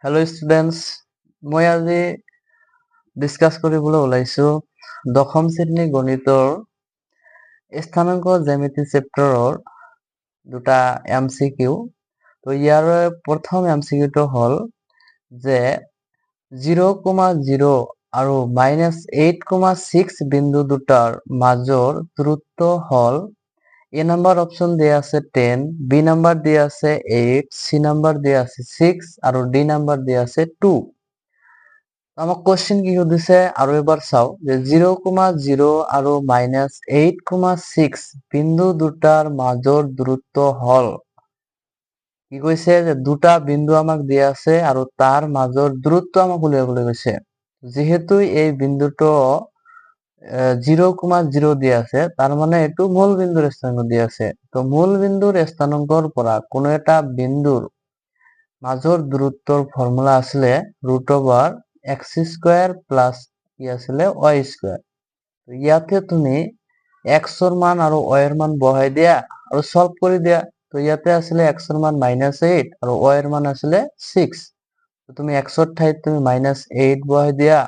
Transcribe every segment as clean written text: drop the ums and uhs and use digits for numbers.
Hello' students, মই আজি discuss কৰিবলৈ ওলাইছো দশম শ্ৰেণী গণিতৰ স্থানাংক জ্যামিতি চেপ্টাৰৰ দুটা MCQ। তো ইয়াৰ প্ৰথম MCQটো হ'ল যে 0,0 আৰু -8,6 বিন্দু দুটাৰ মাজৰ দূৰত্ব হ'ল A নাম্বাৰ অপশন দিয়া আছে 10, B নাম্বাৰ দিয়া আছে 8, C নাম্বাৰ দিয়া আছে 6 আৰু D নাম্বাৰ দিয়া আছে 2। আমাক কোশ্চেন কি সুধিছে আৰু এবাৰ চাও যে 0,0 আৰু -8,6 বিন্দু দুটাৰ মাজৰ দূৰত্ব হ'ল কি কৈছে যে দুটা বিন্দু আমাক দিয়া আছে আৰু তাৰ মাজৰ দূৰত্ব আমাক উলিয়াবলৈ কৈছে। যেহেতু এই বিন্দুটো 0,0 দিয়া আছে তার মানে এটো মূল বিন্দুর স্থানাঙ্ক দিয়া আছে। তো মূল বিন্দুর স্থানাঙ্কৰ পৰা কোনো এটা বিন্দুৰ মাজৰ দূৰত্বৰ ফৰ্মুলা আছিলে √x² প্লাস কি আছিলে y²। তো ইয়াতে তুমি x এর মান আৰু y এৰ মান বহাই দিয়া আৰু সলভ কৰি দিয়া। তো ইয়াতে আছিলে x এৰ মান -8 আৰু y এর মান আছিলে 6। তো তুমি x এর ঠাইত তুমি -8 বহাই দিয়া,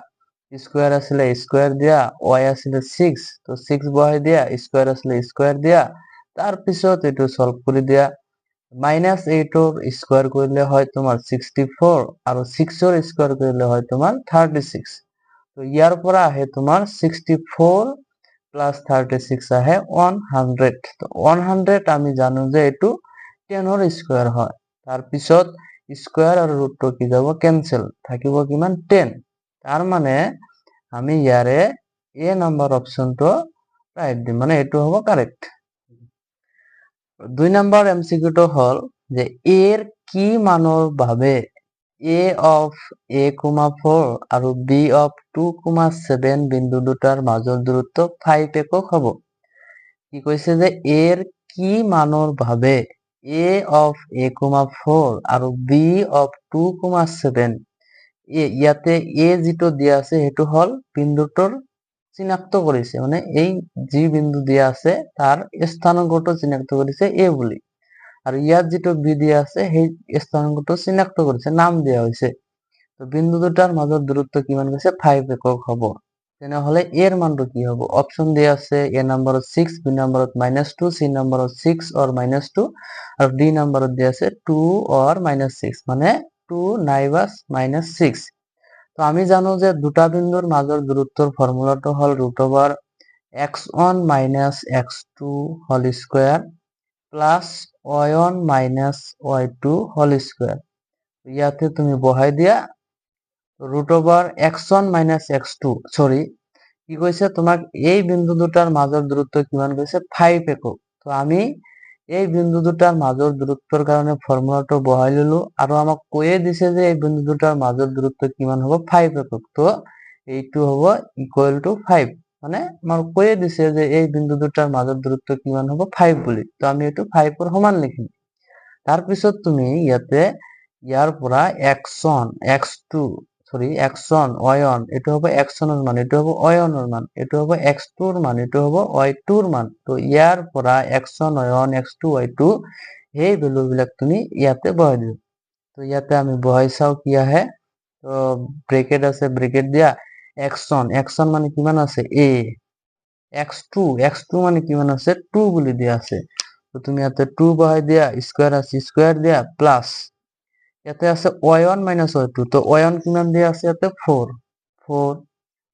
স্কয়ার আসলে স্কয়ার দিয়া, y আসলে 6 তো 6 বহাই দিয়া, স্কয়ার আসলে স্কয়ার দিয়া, তার পিছত এটো সলভ কৰি দিয়া। -8 এৰ স্কয়াৰ কৰিলে হয় তোমাৰ 64 আৰু 6 এৰ স্কয়াৰ কৰিলে হয় তোমাৰ 36। তো ইয়াৰ পৰা আহে তোমাৰ 64 প্লাস 36 আহে 100। তো 100 আমি জানো যে এটো 10 এর স্কয়ার হয়। তার পিছত স্কয়ার আৰু ৰুটটো কি যাব ক্যান্সেল, থাকিব কিমান 10। তার মানে আমি ইয়ারে এ নাম্বার অপশনটো রাইট দিম, মানে এটো হবো কারেক্ট। 2 নাম্বার এমসিকিউটো হল যে এর কি মানৰ বাবে a of a,4 আৰু b of 2,7 বিন্দু দুটাৰ মাজৰ দূৰত্ব 5 একক হ'ব। কি কৈছে যে এৰ কি মানৰ বাবে a of a,4 আৰু b of 2,7 ইয়াতে এ যেটো দিয়া আছে সেইটো হল বিন্দুটোৰ চিনাক্ত কৰিছে, মানে এই যি বিন্দু দিয়া আছে তাৰ স্থানাঙ্কটো চিনাক্ত কৰিছে এ বুলি, আৰু ইয়াত যেটো বি দিয়া আছে সেই স্থানাঙ্কটো চিনাক্ত কৰিছে, নাম দিয়া হৈছে। তো বিন্দু দুটাৰ মাজৰ দূৰত্ব কিমান কৈছে 5 একক হ'ব। তেনেহলে এৰ মানটো কি হ'ব? অপশন দিয়া আছে এ নম্বৰত 6, বি নম্বৰত -2, সি নম্বৰত 6 or -2 আৰু ডি নম্বৰত দিয়া আছে 2 or -6, মানে 2 নাইবা -6। তো আমি জানো যে দুটা বিন্দুৰ মাজৰ দূৰত্বৰ ফৰ্মুলাটো হল √x1 - x2 whole square plus y1 - y2 whole square. ইয়াতে তুমি বহাই দিয়া √x1 - x2, সরি কি কৈছে তোমাক এই বিন্দু দুটাৰ মাজৰ দূৰত্ব কিমান কৈছে 5 একক। তো আমি এই বিন্দু দুটাৰ মাজৰ দূৰত্বৰ কাৰণে ফৰ্মুলাটো বহাই ললো, আৰু আমাক কৈয়ে দিছে যে এই বিন্দু দুটাৰ মাজৰ দূৰত্ব কিমান হ'ব 5 একক। তো এইটো হ'ব ইকুয়াল টু 5, মানে আমাক কৈয়ে দিছে যে এই বিন্দু দুটাৰ মাজৰ দূৰত্ব কিমান হ'ব 5 বুলি। তো আমি এইটো 5 এৰ সমান লিখিম। তাৰ পিছত তুমি ইয়াতে ইয়াৰ পৰা x1 x2 sorry x1 y1 এটো হবে x1 এর মান, এটো হবে y1 এর মান, এটো হবে x2 এর মান, এটো হবে y2 এর মান। তো ইয়াৰ পৰা x1 y1 x2 y2 এই ভ্যালু বিলাক তুমি ইয়াতে বহাই দিবা। তো ইয়াতে আমি বহাই চাও কি আহে। তো ব্রেকেট আছে, ব্রেকেট দিয়া x1 মানে কিমান আছে a, x2 মানে কিমান আছে 2 বুলি দিয়া আছে। তো তুমি ইয়াতে 2 বহাই দিয়া, স্কয়ার আছে স্কয়ার দিয়া, প্লাস ইয়াতে আছে y1 - y2, তো y1 কিমান দিয়া আছে ইয়াতে 4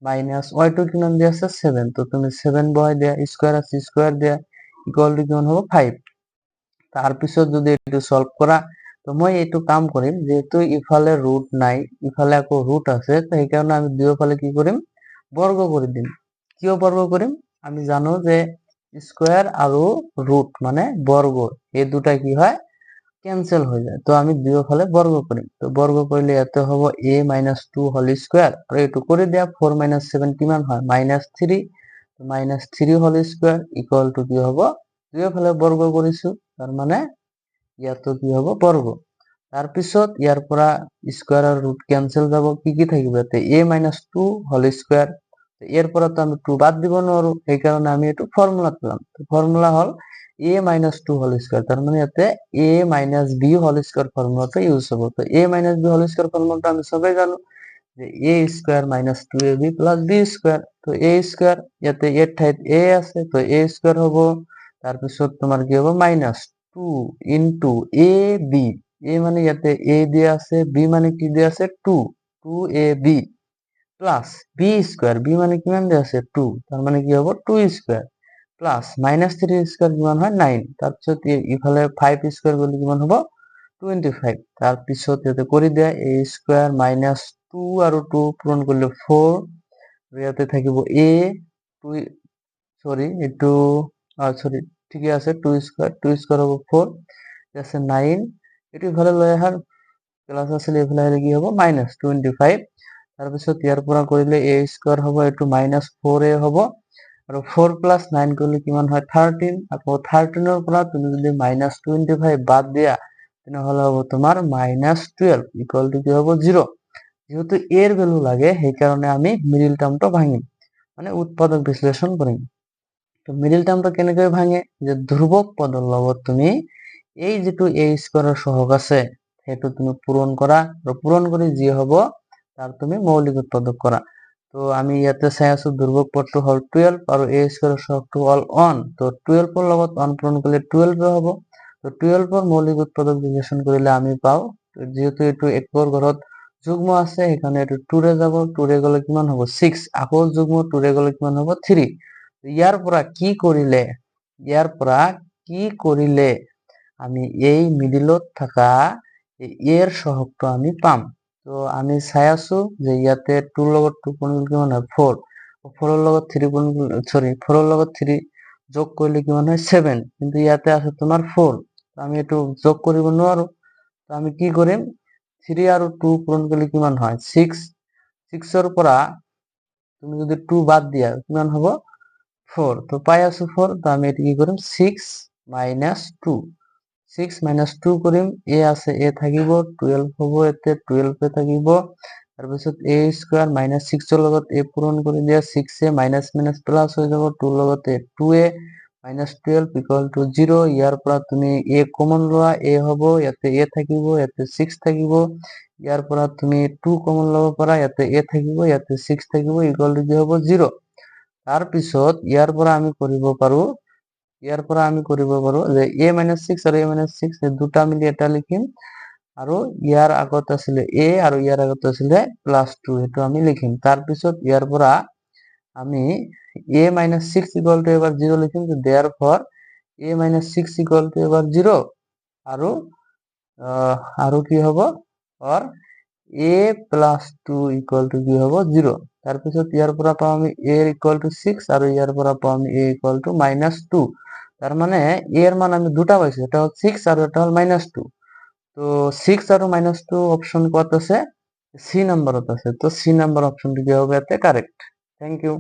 মাইনাস y2 কিমান দিয়া আছে 7, তো তুমি 7 বহাই দিয়া, স্কয়ার আছে স্কয়ার দিয়া, ইকুয়াল টু কিমান হ'ব 5। তার পিছত যদি এটো সলভ কৰা, তো মই এইটো কাম কৰিম, যেহেতু ইফালে ৰুট নাই ইফালে আকৌ ৰুট আছে, তো এই কাৰণে আমি দুয়োফালে কি কৰিম বৰ্গ কৰি দিম। কিয় বৰ্গ কৰিম? আমি জানো যে স্কয়াৰ আৰু ৰুট মানে বর্গ, এই দুটা কি হয় ক্যান্সেল হয়ে যায়। তো আমি দুয়োফালে বর্গ করিম। তো বর্গ করলে এতে হবো a - 2 হোল স্কয়ার, আর এটু করে দেয়া 4 - 7 কিমান হয় -3, -3 হোল স্কয়ার ইকুয়াল টু কি হবো দুয়োফালে বর্গ কৰিছো, তাৰ মানে ইয়াতো কি হবো বৰ্গ। তাৰ পিছত ইয়াৰ পৰা স্কয়ার আর রুট ক্যান্সেল যাব, কি কি থাকিব ইয়াতে a - 2 হোল স্কয়ার। এর পৰা তো আমি 2 বাদ দিব নোৱাৰো, এই কারণে আমি এটো ফর্মুলা পেলাম। তো ফর্মুলা হল a minus two whole square, তার মানে ইয়াতে a minus b whole square ফর্মুলাটা ইউজ হবো। তো a minus b whole square ফর্মুলাটা আমি সবাই জানো যে a square minus two a b plus b square. তো a স্কোয়ার ইয়াতে এর ঠাইত a আছে, তো a স্কোয়ার হবো, তারপিছত তোমার কি হবো minus two into A B. এ মানে ইয়াতে a দিয়ে আছে, বি মানে কি দিয়ে আছে two, two a b plus b square, b মানে কি মান দিয়ে আছে টু, তার মানে কি হবো two square plus minus three square কিমান হয় নাইন, তাৰপিছত ইফালে ফাইভ স্কোয়াৰ কৰলে কিমান হবো 25। তাৰপিছত ইয়াতে কৰি দিয়া a স্কোয়াৰ মাইনাস টু আৰু টু পূরণ করলে 4, ইয়াতে থাকিব a টু, সরি একটু সরি ঠিকই আছে, টু স্কোয়ার হবো 4 আছে 9, এটি ইফালে লৈ আহাৰ প্লাস আসলে এফালে আহিলে কি হব মাইনাস 25। তাৰপিছত ইয়াৰ পৰা কৰিলে a স্কোয়াৰ হব, এইটো মাইনাস 4a হব, আৰু 4 প্লাস 9 কৰলে কিমান হয় 13, আকৌ 13 পৰা তুমি যদি মাইনাস 25 বাদ দিয়া তেনেহলে হব তোমার মাইনাস 12 ইকুয়াল টু কি হব 0। যেহেতু এর ভ্যালু লাগে সেই কারণে আমি মিডিল টার্মটা ভাঙিম, মানে উৎপাদক বিশ্লেষণ কৰিম। তো মিডিল টাৰ্মটা কেনেকৈ ভাঙে, যে ধ্ৰুবক পদৰ লগত তুমি এই যেটো a স্কোয়াৰৰ সহগ আছে সেইটো তুমি পূৰণ কৰা, আৰু পূৰণ কৰি যি হব তাৰ তুমি মৌলিক উৎপাদক কৰা। তো আমি ইয়াতে চাই আছো ধ্ৰুবক পদটো হল 12 আৰু a স্কোয়াৰৰ সহগটো হল 1, তো 12 ৰ লগত 1 পূৰণ কৰিলে 12 হব। তো 12 ৰ মৌলিক উৎপাদক বিশ্লেষণ কৰিলে আমি পাও, যেহেতু এইটো একৰ ঘৰত যুগ্ম আছে এখানে এইটো 2 ৰে যাব, 2 ৰে গলে কিমান হব 6, আকৌ যুগ্ম 2 ৰে গলে কিমান হব 3। ইয়াৰ পৰা কি কৰিলে আমি এই মিডিলত থাকা এর সহগটো আমি পাম। তো আমি চাই আছো যে ইয়াতে 2 ৰ লগত 2 পূৰণ কৰিলে কিমান হয় 4, 4 ৰ লগত 3 পূৰণ কৰিলে 4 ৰ লগত 3 যোগ কৰিলে কিমান হয় 7, কিন্তু ইয়াতে আছে তোমাৰ 4, তো আমি এইটো যোগ কৰিব নোৱাৰো। তো আমি কি কৰিম 3 আৰু 2 পূৰণ কৰলে কিমান হয় 6, 6 ৰ পৰা তুমি যদি 2 বাদ দিয়া কিমান হব 4, তো পাই আছো 4, তো আমি এটি কি কৰিম 6 মাইনাস 2, 6 মাইনাস 2 কৰিম, a আছে a থাকিব 12 হব, এতে 12 এ থাকিব, তাৰপিছত a স্কয়াৰ মাইনাস 6 ৰ লগত a পূৰণ কৰি দিয়া 6 এ মাইনাস মাইনাস প্লাস হৈ যাব 2 ৰ লগতে 2a মাইনাস 12 ইকুয়াল টু 0। ইয়াৰ পৰা তুমি a কমন লোৱা, a হব ইয়াতে a থাকিব, ইয়াতে 6 থাকিব, ইয়াৰ পৰা তুমি 2 কমন লব পাৰা, ইয়াতে a থাকিব ইয়াতে 6 থাকিব ইকুয়াল টু কি হব 0। তাৰপিছত ইয়াৰ পৰা আমি কৰিব পাৰো যে a মাইনাস 6 আৰু a মাইনাস 6 এই দুটা মিলি এটা লিখিম, আৰু ইয়াৰ আগত আছিলে a আৰু ইয়াৰ আগত আছিলে প্লাস 2, সেইটো আমি লিখিম। তাৰপিছত ইয়াৰ পৰা আমি a মাইনাস 6 ইকুয়াল টু এবার 0 লিখিম, তো therefore a minus 6 equal to এবার 0, আৰু কি হব অৰ a প্লাস 2 ইকুয়াল টু কি হব 0। তাৰপিছত ইয়াৰ পৰা পাওঁ আমি a ইকুয়াল টু 6 আৰু ইয়াৰ পৰা পাওঁ আমি a ইকুয়াল টু মাইনাস 2, তার মানে a এর মান আমি দুটা পাইছো, এটা হল 6 আর এটা হল মাইনাস 2। তো 6 আৰু মাইনাস 2 অপশন কত আছে, সি নাম্বারত আছে, তো সি নাম্বার অপশনটি কি হবে এতে কারেক্ট। Thank U.